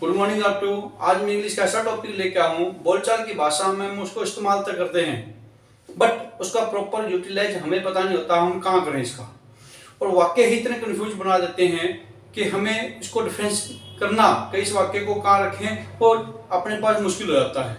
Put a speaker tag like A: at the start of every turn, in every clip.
A: Good morning आप to. आज मैं इंग्लिश का ऐसा टॉपिक लेके आया हूँ, बोलचाल की भाषा में हम उसको इस्तेमाल तो करते हैं बट उसका प्रॉपर यूटिलाइज हमें पता नहीं होता हम कहाँ करें इसका। और वाक्य ही इतने कंफ्यूज बना देते हैं कि हमें इसको डिफरेंस करना कि इस वाक्य को कहाँ रखें और अपने पास मुश्किल हो जाता है।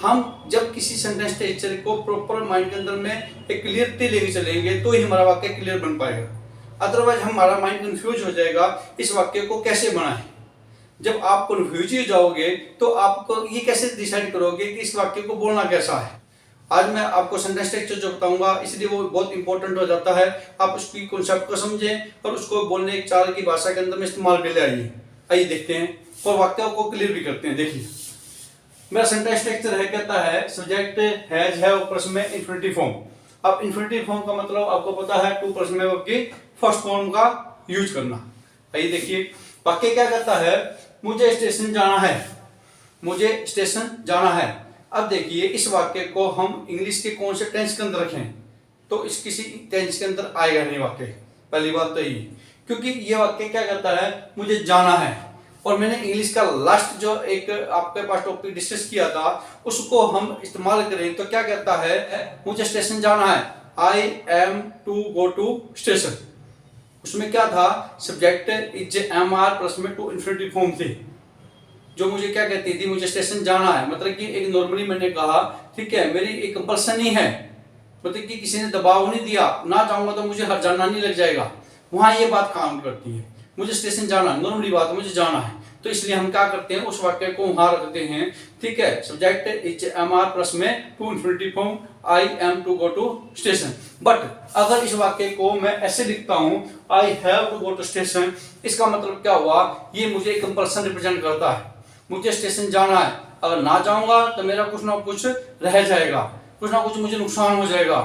A: हम जब किसी सेंटेंस स्ट्रक्चर को प्रॉपर माइंड के अंदर में एक क्लियरिटी लेके चलेंगे तो ही हमारा वाक्य क्लियर बन पाएगा। अदरवाइज हमारा माइंड कंफ्यूज हो जाएगा इस वाक्य को कैसे बनाएं। जब आप कंफ्यूज हो जाओगे तो आपको ये कैसे डिसाइड करोगे कि इस वाक्य को बोलना कैसा है। आज मैं आपको सेंटेंस स्ट्रक्चर जो बताऊंगा इसलिए वो बहुत इंपॉर्टेंट हो जाता है। आप उसकी कॉन्सेप्ट को समझें और उसको बोलने चाल की भाषा के अंदर में इस्तेमाल कर ले आइए देखते हैं और वाक्यों को क्लियर भी करते हैं। देखिए मेरा सेंटेंस स्ट्रक्चर है, कहता है सब्जेक्ट हैज है प्रश्न में इंफिनिटिव फॉर्म। अब इंफिनिटिव फॉर्म का मतलब आपको पता है टू प्रश्न में वर्ब की फर्स्ट फॉर्म का यूज करना। आइए देखिए वाक्य क्या कहता है, मुझे स्टेशन जाना है, मुझे स्टेशन जाना है। अब देखिए इस वाक्य को हम इंग्लिश के कौन से टेंस के अंदर रखें तो इस किसी टेंस के अंदर आएगा नहीं वाक्य। पहली बात तो ये, क्योंकि ये वाक्य क्या कहता है मुझे जाना है और मैंने इंग्लिश का लास्ट जो एक आपके पास टॉपिक डिस्कस किया था उसको हम इस्तेमाल करें तो क्या कहता है मुझे स्टेशन जाना है, I am to go to station. उसमें क्या था, subject is am are plus में टू इंफिनिटिव फॉर्म थी जो मुझे क्या कहती थी मुझे स्टेशन जाना है। मतलब कि एक नॉर्मली मैंने कहा ठीक है मेरी एक कंपल्सन ही है, मतलब कि किसी ने दबाव नहीं दिया, ना चाहूंगा तो मुझे हर जाना नहीं लग जाएगा, वहां ये बात काम करती है। मुझे स्टेशन जाना नॉर्मली बात मुझे जाना है तो इसलिए हम क्या करते हैं उस वाक्य को वहां रखते हैं। ठीक है subject is am are plus में to infinitive form I am to go to station. But अगर इस वाक्य को मैं ऐसे लिखता हूं I have to go to station, इसका मतलब क्या हुआ, ये मुझे कंपल्सन रिप्रेजेंट करता है, मुझे स्टेशन जाना है। अगर ना जाऊंगा तो मेरा कुछ ना कुछ रह जाएगा, कुछ ना कुछ मुझे नुकसान हो जाएगा,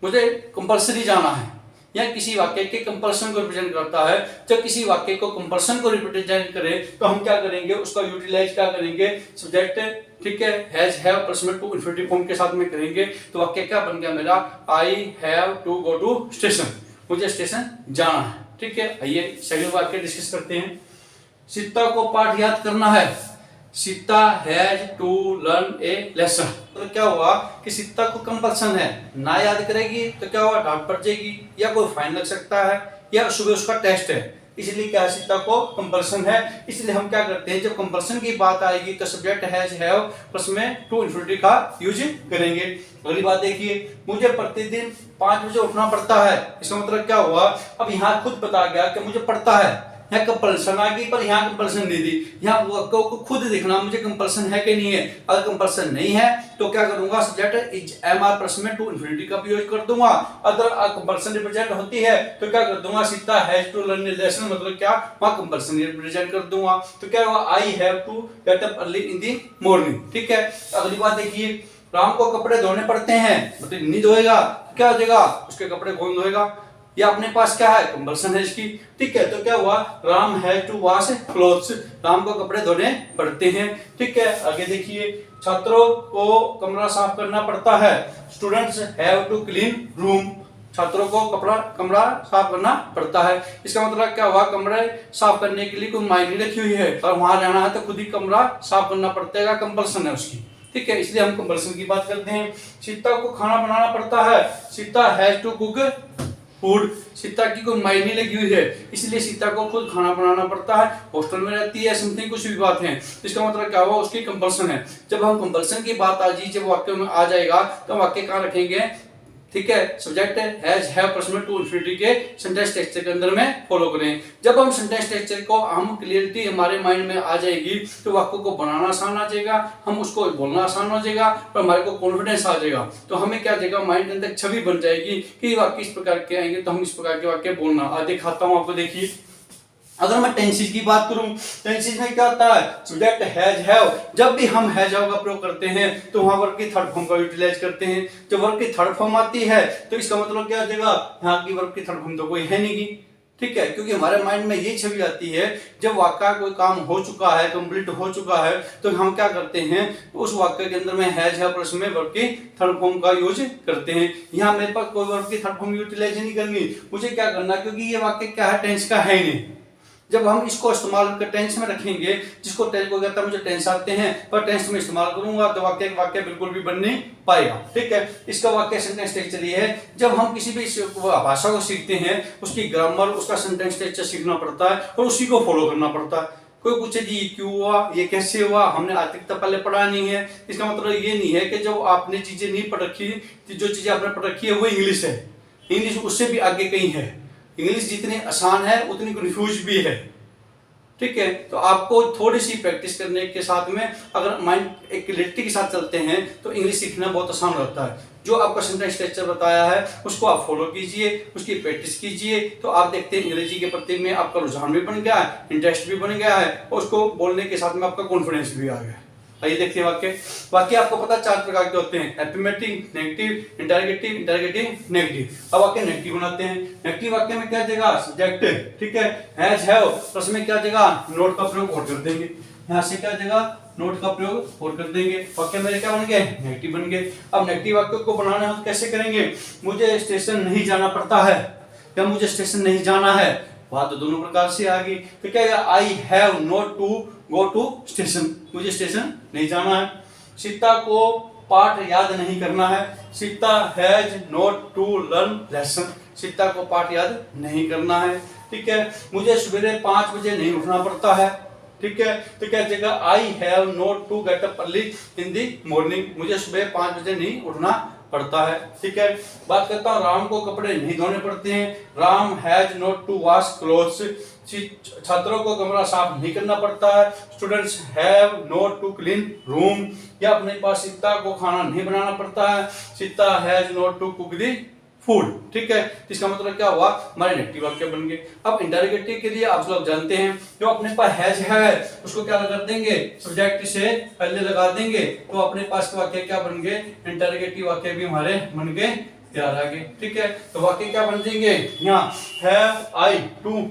A: मुझे कंपल्सरी जाना है। या किसी वाक्य के कंपल्सन को रिप्रेजेंट करता है। जब किसी वाक्य को कंपल्सन को रिप्रेजेंट करें तो हम क्या करेंगे उसका यूटिलाइज क्या करेंगे, सब्जेक्ट ठीक है हैज हैव प्लस में टू इंफिनिटिव फॉर्म के साथ में करेंगे तो वाक्य क्या बन गया मेरा, I have to go to station, मुझे स्टेशन जाना है। ठीक है आइए सेकंड वाक्य डिस्कस करते हैं। सीता को पाठ याद करना है, Sita has to learn a lesson. तो क्या हुआ कि सीता को कंपल्सन है, ना याद करेगी तो क्या हुआ डांट पड़ जाएगी या कोई फाइन लग सकता है या सुबह उसका टेस्ट है, इसलिए क्या सीता को कंपल्सन है। इसलिए हम क्या करते हैं जब कंपल्सन की बात आएगी तो सब्जेक्ट हैज हैव प्लस में टू इंफिनिटिव का यूज करेंगे। अगली बात देखिए मुझे प्रतिदिन 5 बजे उठना पड़ता है, इसका मतलब क्या हुआ, अब यहाँ खुद बता गया कि मुझे पड़ता है, यहाँ कंपल्सन आ गई पर यहाँ कंपल्सन नहीं दी। यहाँ को खुद देखना मुझे कंपल्सन है कि नहीं है। अगर कंपल्सन नहीं है तो क्या करूंगा subject is am are plus में टू इंफिनिटी का यूज कर दूंगा। अगर कंपल्सन रिप्रेजेंट होती है तो क्या कर दूंगा Sita has to learn a lesson, मतलब क्या वहां कंपल्सन रिप्रेजेंट कर दूंगा। तो क्या हुआ I have to get up early in the morning. ठीक है अगली बात देखिए राम को कपड़े धोने पड़ते हैं, मतलब नहीं धोएगा क्या हो जाएगा उसके कपड़े कौन धोएगा, या अपने पास क्या है कंपल्सन है इसकी। ठीक है तो क्या हुआ Ram has to wash clothes, Ram को कपड़े धोने पड़ते हैं। ठीक है आगे देखिए छात्रों को कमरा साफ करना पड़ता है, students have to clean room, छात्रों को कमरा साफ करना पड़ता है। इसका मतलब क्या हुआ कमरे साफ करने के लिए कोई मायने रखी हुई है और वहां रहना है तो खुद ही कमरा साफ करना पड़ेगा, कंपल्सन है उसकी। ठीक है इसलिए हम कंपल्सन की बात करते हैं। सीता को खाना बनाना पड़ता है, Sita has to cook food, Sita की कोई मायने लगी हुई है इसलिए सीता को खुद खाना बनाना पड़ता है, हॉस्टल में रहती है समथिंग कुछ भी बात है। इसका मतलब क्या हुआ उसकी कंपल्सन है। जब हम कंपल्सन की बात आ जाए जब वाक्य में आ जाएगा तो वाक्य कहाँ रखेंगे, ठीक है सब्जेक्ट हैज हैव प्लस में टू इंफिनिटी के सेंटेंस स्ट्रक्चर के अंदर में फॉलो करें। जब हम सेंटेंस स्ट्रक्चर को हम क्लियरिटी हमारे माइंड में आ जाएगी तो वाक्य को बनाना आसान आ जाएगा, हम उसको बोलना आसान हो जाएगा और हमारे को कॉन्फिडेंस आ जाएगा। तो हमें क्या जाएगा माइंड के अंदर छवि बन जाएगी कि वाक्य इस प्रकार के आएंगे तो हम इस प्रकार के वाक्य बोलना। दिखाता हूँ आपको देखिए अगर मैं टेंसेस की बात करूं टेंसेस में क्या होता है सब्जेक्ट हैज हैव, जब भी हम हैज हैव का प्रयोग करते हैं तो वहां वर्ब की थर्ड फॉर्म का यूटिलाइज करते हैं। जब वर्ब की थर्ड फॉर्म आती है तो इसका मतलब क्या हो जाएगा यहाँ की वर्ब की थर्ड फॉर्म तो कोई है नहीं की। ठीक है क्योंकि हमारे माइंड में ये छवि आती है जब वाक्य कोई काम हो चुका है कंप्लीट हो चुका है तो हम क्या करते हैं उस वाक्य के अंदर में हैज हैव प्लस में वर्ब की थर्ड फॉर्म का यूज करते हैं। यहाँ मेरे पास कोई वर्ब की थर्ड फॉर्म यूटिलाइज नहीं करनी, मुझे क्या करना क्योंकि ये वाक्य क्या है टेंस का है ही नहीं, जब हम इसको इस्तेमाल कर टेंस में रखेंगे, जिसको टेंस को कहता है मुझे टेंस आते हैं पर टेंस में इस्तेमाल करूंगा तो वाक्य बिल्कुल भी बन नहीं पाएगा। ठीक है, इसका वाक्य सेंटेंस स्ट्रक्चर ये है, जब हम किसी भी भाषा को सीखते हैं उसकी ग्रामर, उसका सेंटेंस स्ट्रक्चर सीखना पड़ता है और उसी को फॉलो करना पड़ता है। कोई पूछे जी ये क्यों हुआ, ये कैसे हुआ, हमने आज तक तो पहले पढ़ा नहीं है, इसका मतलब ये नहीं है कि जब आपने चीजें नहीं पढ़ रखी, जो चीजें आपने पढ़ रखी है वो इंग्लिश है, इंग्लिश उससे भी आगे कहीं है। इंग्लिश जितनी आसान है उतनी कंफ्यूज भी है। ठीक है, तो आपको थोड़ी सी प्रैक्टिस करने के साथ में अगर माइंड एक क्लियरिटी के साथ चलते हैं तो इंग्लिश सीखना बहुत आसान रहता है। जो आपका सेंटेंस स्ट्रक्चर बताया है उसको आप फॉलो कीजिए, उसकी प्रैक्टिस कीजिए, तो आप देखते हैं अंग्रेजी के प्रति में आपका रुझान भी बन गया है, इंटरेस्ट भी बन गया है और उसको बोलने के साथ में आपका कॉन्फिडेंस भी आ गया। आइए देखते हैं वाक्य आपको पता 4 प्रकार के होते हैं, एफर्मेटिव, नेगेटिव, इंटरोगेटिव, नेगेटिव। अब वाक्य नेगेटिव बनाते हैं। नेगेटिव वाक्य में क्या जगह सब्जेक्ट, ठीक है, हैज हैव, प्लस में क्या जगह नोट का प्रयोग और कर देंगे, यहाँ से क्या जगह नोट का प्रयोग और कर देंगे। वाक्य मेरे क्या बन गए, नेगेटिव बन गए। अब नेगेटिव वाक्य को बनाना हम कैसे करेंगे, मुझे स्टेशन नहीं जाना पड़ता है या मुझे स्टेशन नहीं जाना है, बात तो दोनों प्रकार से आ गई। तो क्या है, I have not to go to station, मुझे स्टेशन नहीं जाना है। सीता को पाठ याद नहीं करना है, Sita has not to learn lesson, Sita को पाठ याद नहीं करना है। ठीक है, मुझे सवेरे 5 बजे नहीं उठना पड़ता है। ठीक है, तो क्या जगह I have not to get up early in the morning, मुझे सुबह 5 बजे नहीं उठना पड़ता है। ठीक है, बात करता हूँ राम को कपड़े नहीं धोने पड़ते हैं, Ram has not to wash clothes, छात्रों को कमरा साफ नहीं करना पड़ता है, students have not to clean room, या अपने पास सीता को खाना नहीं बनाना पड़ता है, Sita has not to cook the food. ठीक है, इसका मतलब क्या हुआ, हमारे नेगेटिव वाक्य बन गए। अब इंटरोगेटिव के लिए आप लोग जानते हैं, जो अपने पास हैज है उसको क्या लगा देंगे, सब्जेक्ट से पहले लगा देंगे, तो अपने पास के वाक्य क्या बन गए, इंटरोगेटिव वाक्य भी हमारे बन गए तैयार आगे। ठीक है, तो वाक्य क्या बन जाएंगे, यहाँ have I to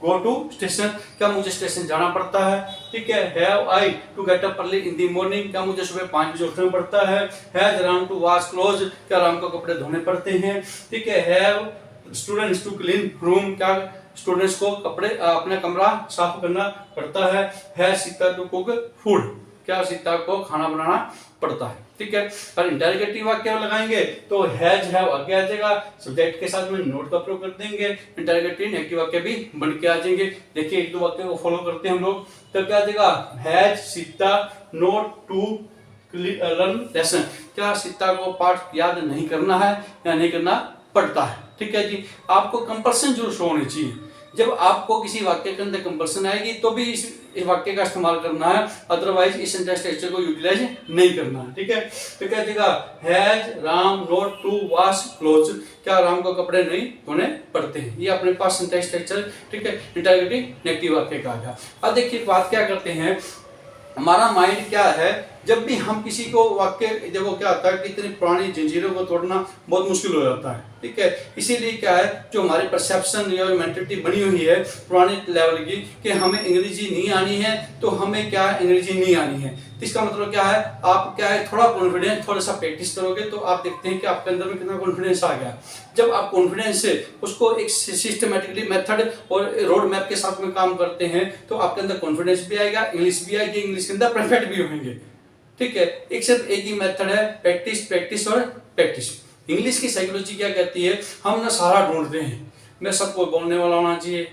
A: go to station, क्या मुझे स्टेशन जाना पड़ता है। ठीक है, have I to get up early in the morning, क्या मुझे सुबह 5 बजे उठना पड़ता है। Has Ram to wash clothes, क्या राम को कपड़े धोने पड़ते हैं। ठीक है, have students to clean room, क्या स्टूडेंट्स को कपड़े अपना कमरा साफ करना पड़ता है। Has Sita to cook food, क्या सीता को खाना बनाना पड़ता है। ठीक है, पर इंटरोगेटिव वाक्य लगाएंगे तो हैज हैव आगे आ जाएगा, सब्जेक्ट के साथ में नोट का प्रयोग कर देंगे, इंटरोगेटिव नेगेटिव वाक्य भी बन के आ जाएंगे। देखिए एक दो वाक्य को फॉलो करते हैं हम लोग, तो क्या आ जाएगा, has Sita not to learn lesson, क्या सीता को पाठ याद नहीं करना है या नहीं करना पड़ता है। ठीक है जी, आपको कंपल्सन जरूर शो होनी चाहिए, जब आपको किसी वाक्य के अंदर कंपल्सन आएगी तो भी इस वाक्य का इस्तेमाल करना है, अदरवाइज इस सेंटेंस स्ट्रक्चर को यूटिलाइज नहीं करना है। ठीक है, तो क्या देगा, has Ram not to wash clothes, क्या राम को कपड़े नहीं धोने पड़ते हैं। ये अपने पास सेंटेंस स्ट्रक्चर, ठीक है, इंटरोगेटिव नेगेटिव वाक्य का आ गया। अब देखिए बात क्या करते हैं, हमारा माइंड क्या है, जब भी हम किसी को वाक्य, देखो क्या होता है कि इतनी पुरानी जंजीरों को तोड़ना बहुत मुश्किल हो जाता है। ठीक है, इसीलिए क्या है, जो हमारी परसेप्शन या मेंटालिटी बनी हुई है पुराने लेवल की कि हमें अंग्रेजी नहीं आनी है तो हमें क्या है, अंग्रेजी नहीं आनी है। तो इसका मतलब क्या है, आप क्या है थोड़ा कॉन्फिडेंस, थोड़ा सा प्रैक्टिस करोगे तो आप देखते हैं कि आपके अंदर में कितना कॉन्फिडेंस आ गया। जब आप कॉन्फिडेंस से उसको एक सिस्टमेटिकली मेथड और रोड मैप के साथ में काम करते हैं तो आपके अंदर कॉन्फिडेंस भी आएगा, इंग्लिश भी आएगी, इंग्लिश के अंदर परफेक्ट भी होंगे। ठीक है, एक सिर्फ एक ही मेथड है, प्रैक्टिस प्रैक्टिस और प्रैक्टिस। इंग्लिश की साइकोलॉजी क्या कहती है, हम ना सहारा ढूंढते हैं, मैं सबको बोलने वाला होना चाहिए,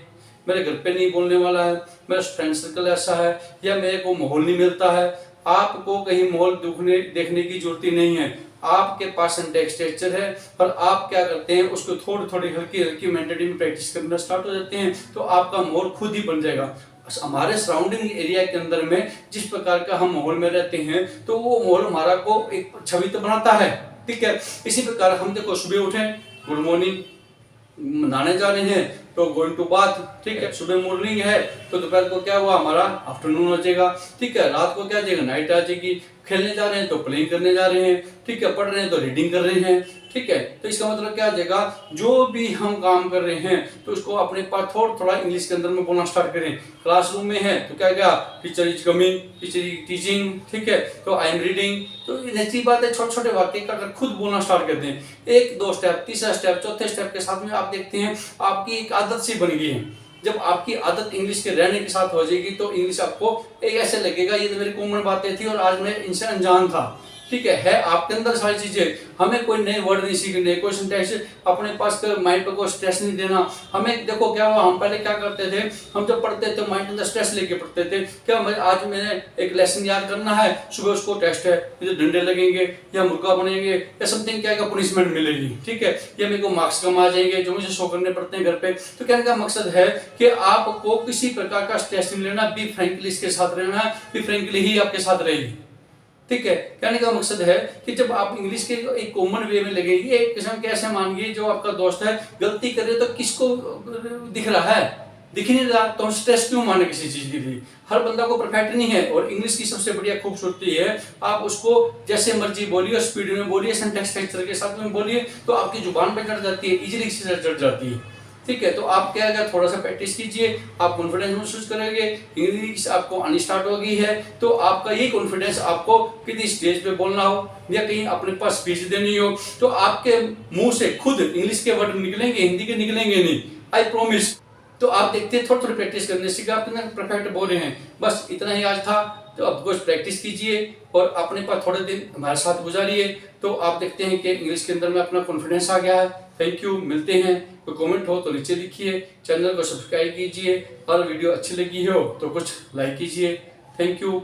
A: मेरे घर पे नहीं बोलने वाला है, मेरा फ्रेंड सर्कल ऐसा है, या मेरे को माहौल नहीं मिलता है। आपको कहीं माहौल देखने की जरूरत ही नहीं है, आपके पास सेंटेंस स्ट्रक्चर है, पर आप क्या करते हैं उसको थोड़ी थोड़ी हल्की हल्की मेंटली में प्रैक्टिस करना स्टार्ट हो जाते हैं तो आपका माहौल खुद ही बन जाएगा। हमारे सराउंडिंग एरिया के अंदर में जिस प्रकार का हम माहौल में रहते हैं तो वो माहौल हमारा को एक छवि तो बनाता है। ठीक है, इसी प्रकार हम देखो सुबह उठे, गुड मॉर्निंग, नहाने जा रहे हैं तो गोइंग टू बाथ। ठीक है, सुबह मॉर्निंग है तो दोपहर को क्या हुआ, हमारा आफ्टरनून हो जाएगा। ठीक है, रात को क्या जाएगा, नाइट आ जाएगी। खेलने जा रहे हैं तो प्लेइंग करने जा रहे हैं। ठीक है, पढ़ रहे हैं तो रीडिंग कर रहे हैं। ठीक है, तो इसका मतलब क्या आ जाएगा, जो भी हम काम कर रहे हैं तो उसको अपने पास थोड़ा थोड़ा इंग्लिश के अंदर में बोलना स्टार्ट करें। क्लासरूम में है तो क्या क्या, teacher is coming, teacher is teaching. ठीक है, तो आई एम रीडिंग। तो नेचुरल बात है, छोटे छोटे वाक्य का अगर खुद बोलना स्टार्ट करते हैं, 1 2 स्टेप, तीसरा स्टेप, चौथे स्टेप के साथ में आप देखते हैं आपकी एक आदत सी बन गई है। जब आपकी आदत इंग्लिश के रहने के साथ हो जाएगी तो इंग्लिश आपको एक ऐसे लगेगा ये तो मेरी कॉमन बातें थी और आज मैं इनसे अनजान था। ठीक है आपके अंदर सारी चीजें, हमें कोई नए वर्ड नहीं सीखने, कोई सिंटैक्स अपने पास माइंड पे कोई स्ट्रेस नहीं देना। हमें देखो क्या हुआ, हम पहले क्या करते थे, हम जब पढ़ते थे माइंड अंदर स्ट्रेस लेके पढ़ते थे। क्या आज मैंने एक लेसन याद करना है, सुबह उसको टेस्ट है, मुझे डंडे लगेंगे या मुर्गा बनेंगे या समथिंग क्या पनिशमेंट मिलेगी। ठीक है या मेरे को मार्क्स कम आ जाएंगे जो मुझे शो करने पड़ते हैं घर पे। तो कहने का मकसद है कि आपको किसी प्रकार का स्ट्रेस नहीं लेना, बी फ्रैंकली इसके साथ रहना है, बी फ्रैंकली ही आपके साथ रहेगी। ठीक है कहने का मकसद है कि जब आप इंग्लिश के एक कॉमन वे में लगेगी, एक किस्म के ऐसे मानिए जो आपका दोस्त है गलती करे तो किसको दिख रहा है, दिख नहीं रहा, तो हम स्ट्रेस क्यों माने किसी चीज के लिए। हर बंदा को परफेक्ट नहीं है। और इंग्लिश की सबसे बढ़िया खूबसूरती है आप उसको जैसे मर्जी बोलिए, स्पीड में बोलिए, सिंटैक्स स्ट्रक्चर के साथ में बोलिए, तो आपकी जुबान पे चढ़ जाती है, इजीली चढ़ जाती है। ठीक है तो आप क्या अगर थोड़ा सा प्रैक्टिस कीजिए, आप कॉन्फिडेंस महसूस करेंगे, इंग्लिश आपको आनी स्टार्ट हो गई है तो आपका ये कॉन्फिडेंस आपको किसी स्टेज पे बोलना हो या कहीं अपने पास स्पीच देनी हो तो आपके मुंह से खुद इंग्लिश के वर्ड निकलेंगे, हिंदी के निकलेंगे नहीं, आई प्रॉमिस। तो आप देखते हैं थोड़ी थोड़ी प्रैक्टिस करने से आप परफेक्ट बोल रहे हैं। बस इतना ही आज था। तो अब कुछ प्रैक्टिस कीजिए और अपने पास थोड़े दिन हमारे साथ गुजारिए तो आप देखते हैं कि इंग्लिश के अंदर में अपना कॉन्फिडेंस आ गया है। थैंक यू, मिलते हैं। कोई कमेंट हो तो नीचे लिखिए, चैनल को सब्सक्राइब कीजिए और वीडियो अच्छी लगी हो तो कुछ लाइक कीजिए। Thank you.